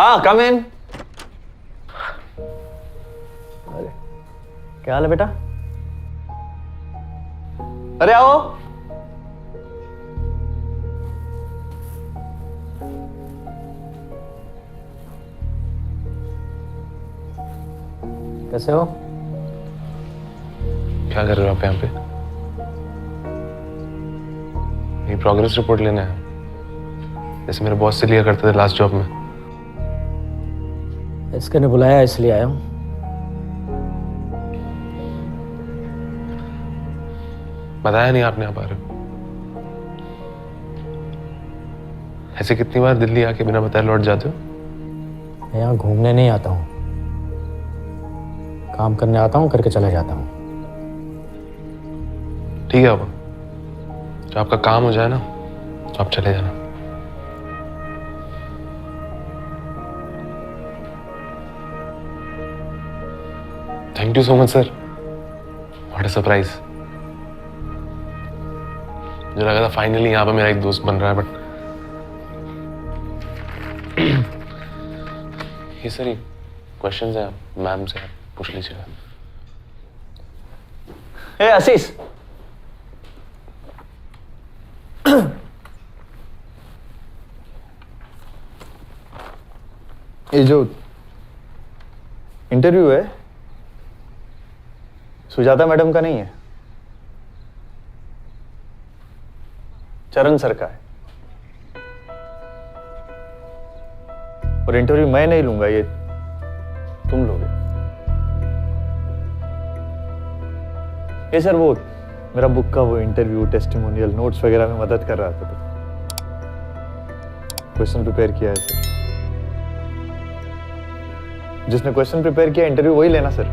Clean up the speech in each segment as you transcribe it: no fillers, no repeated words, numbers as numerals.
हाँ कम इन। अरे क्या हाल है बेटा? अरे आओ। कैसे हो? क्या कर रहे हो आप यहाँ पे? ये प्रोग्रेस रिपोर्ट लेना है, जैसे मेरे बॉस से लिया करते थे लास्ट जॉब में। इसके ने बुलाया इसलिए आया हूँ। बताया नहीं आपने आप आ रहे हो। ऐसे कितनी बार दिल्ली आके बिना बताए लौट जाते हो? मैं यहाँ घूमने नहीं आता हूँ, काम करने आता हूँ, करके चला जाता हूँ। ठीक है अब जब आपका काम हो जाए ना तो आप चले जाना। Thank you so much sir, what a surprise. मुझे लगा था फाइनली यहाँ पे मेरा एक दोस्त बन रहा है, बट ये सर क्वेश्चंस हैं, मैम से पूछ लीजिएगा। ए आशीष, ये जो इंटरव्यू है सुजाता मैडम का नहीं है, चरण सर का है। और इंटरव्यू मैं नहीं लूंगा, ये तुम लोगे। ये सर वो मेरा बुक का वो इंटरव्यू टेस्टिमोनियल नोट्स वगैरह में मदद कर रहा था, तो क्वेश्चन प्रिपेयर किया है सर। जिसने क्वेश्चन प्रिपेयर किया इंटरव्यू वही लेना सर,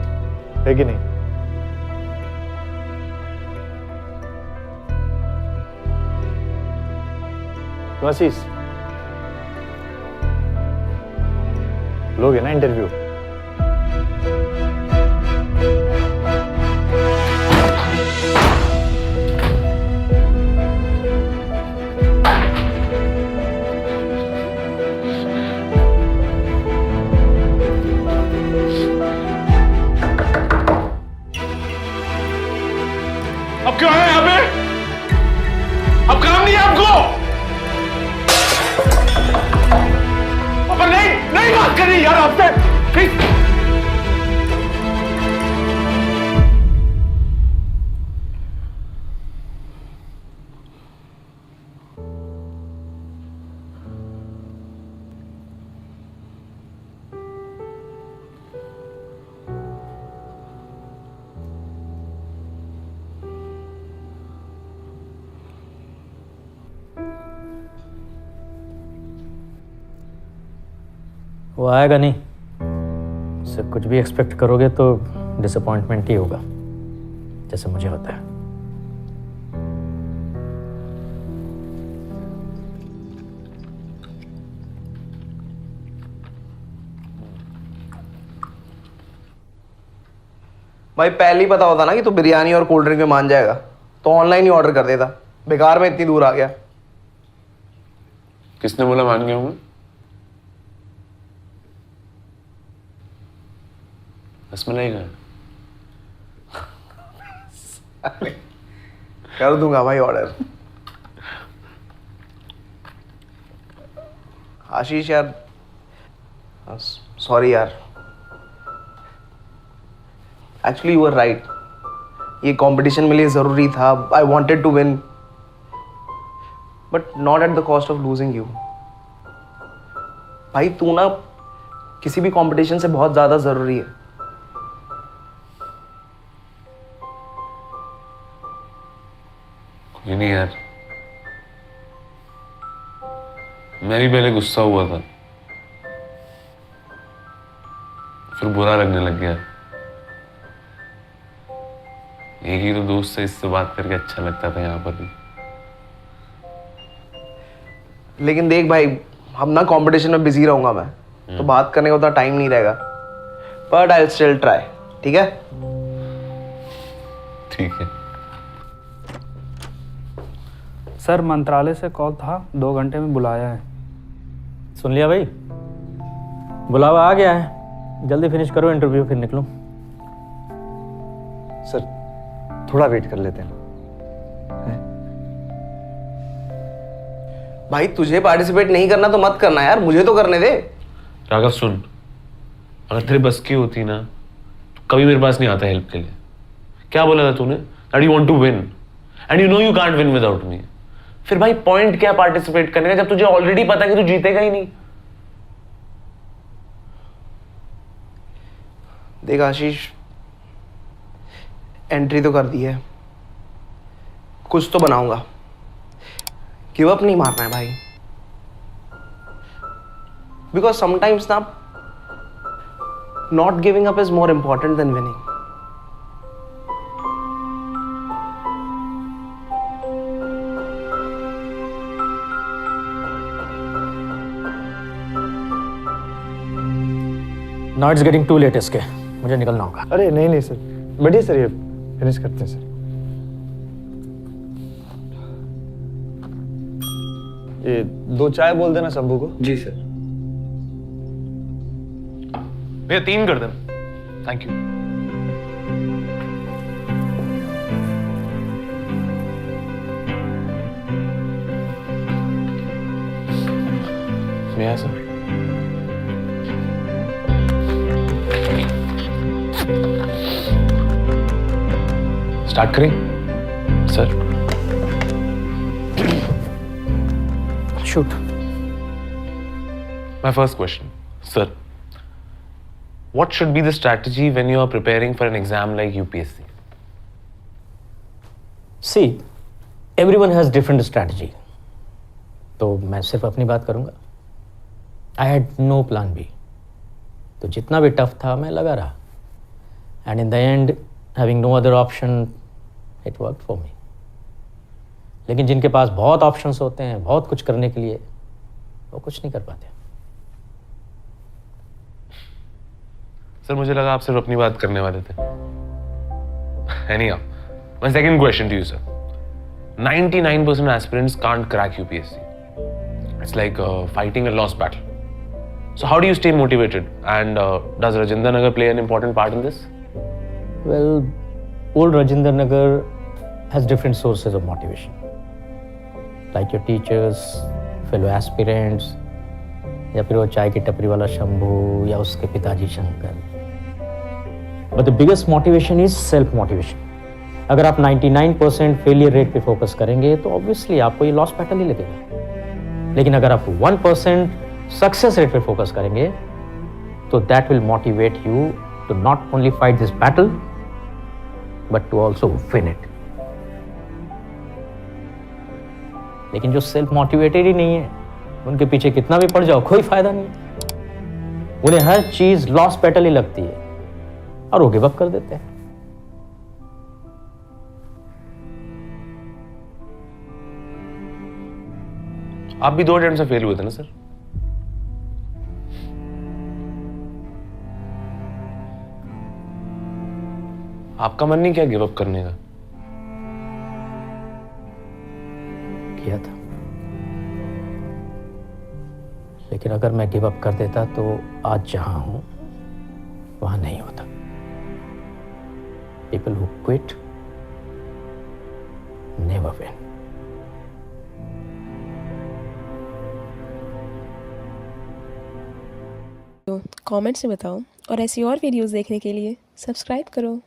है कि नहीं? तो आशीष लोगे ना इंटरव्यू? अब क्यों है यहाँ पे? अब काम नहीं है आपको? अब नहीं बात कर रही यार आपसे। वो आएगा नहीं। उससे कुछ भी एक्सपेक्ट करोगे तो डिसअपॉइंटमेंट ही होगा, जैसे मुझे होता है। भाई पहले ही पता होता ना कि तू बिरयानी और कोल्ड ड्रिंक में मान जाएगा तो ऑनलाइन ही ऑर्डर कर देता। बेकार में इतनी दूर आ गया। किसने बोला मान गया हूँ? रसमलाई का कर दूंगा भाई ऑर्डर। आशीष यार, सॉरी यार, एक्चुअली यू आर राइट। ये कंपटीशन मेरे लिए जरूरी था। I wanted to win but not at the cost of losing you. भाई तू ना किसी भी कंपटीशन से बहुत ज्यादा जरूरी है। कोई नहीं यार, मैं भी पहले गुस्सा हुआ था, फिर बुरा लगने लग गया। एक ही तो दोस्त से इससे बात करके अच्छा लगता था यहाँ पर भी। लेकिन देख भाई, हम ना कंपटीशन में बिजी रहूंगा मैं, तो बात करने का उतना टाइम नहीं रहेगा। But I will still try. ठीक है? ठीक है। सर मंत्रालय से कॉल था, 2 घंटे में बुलाया है। सुन लिया भाई? बुलावा आ गया है, जल्दी फिनिश करो इंटरव्यू, फिर निकलो। सर थोड़ा वेट कर लेते हैं। भाई तुझे पार्टिसिपेट नहीं करना तो मत करना यार, मुझे तो करने दे। राघव सुन, अगर तेरे बस की होती ना तो कभी मेरे पास नहीं आता हेल्प के लिए। क्या बोला था तूने? That you want to win and you know you can't win without me. फिर भाई पॉइंट क्या पार्टिसिपेट करने का जब तुझे ऑलरेडी पता है कि तू जीतेगा ही नहीं। देख आशीष, एंट्री तो कर दी है, कुछ तो बनाऊंगा। गिव अप नहीं मारना है भाई, बिकॉज समटाइम्स ना not giving up is more important than winning. Now it's getting too late इसके, मुझे निकलना होगा। अरे नहीं नहीं सर, बढ़िया सर, ये फिनिश करते हैं सर। ये 2 चाय बोल देना शंभू को। जी सर। भैया 3 कर देना। Thank you. भैया सर स्टार्ट करें sir? Shoot. My first question, sir. What should be the strategy when you are preparing for an exam like UPSC? See, everyone has different strategy. तो मैं सिर्फ अपनी बात करूंगा। I had no plan B. तो जितना भी टफ था मैं लगा रहा। And in the end, having no other option, it worked for me. लेकिन जिनके पास बहुत ऑप्शंस होते हैं, बहुत कुछ करने के लिए, वो कुछ नहीं कर पाते। सर मुझे लगा आप सिर्फ अपनी बात करने वाले थे। Anyhow, my second question to you, sir. 99% aspirants can't crack UPSC. It's like fighting a lost battle. So how do you stay motivated? And does Rajinder Nagar play an important part in this? Well, old Rajinder Nagar has different sources of motivation, like your teachers, fellow aspirants, या फिर वो चाय की टपरी वाला शंभू या उसके पिताजी Shankar. But the biggest motivation is self motivation. अगर आप 99% फेलियर रेट पे फोकस करेंगे तो ऑब्वियसली आपको ये लॉस बैटल ही लगेगा। लेकिन अगर आप 1% सक्सेस रेट पे फोकस करेंगे तो that will motivate you to not only fight this battle but to also win it. लेकिन जो सेल्फ मोटिवेटेड ही नहीं है, उनके पीछे कितना भी पड़ जाओ कोई फायदा नहीं है। उन्हें हर चीज लॉस बैटल ही लगती है और वो गिव अप कर देते हैं। आप भी 2 अटेम्प्ट से फेल हुए थे ना सर? आपका मन नहीं किया गिव अप करने का? किया था, लेकिन अगर मैं गिव अप कर देता तो आज जहां हूं वहां नहीं होता। People who quit never win. Comments में बताओ और ऐसी और वीडियोस देखने के लिए सब्सक्राइब करो।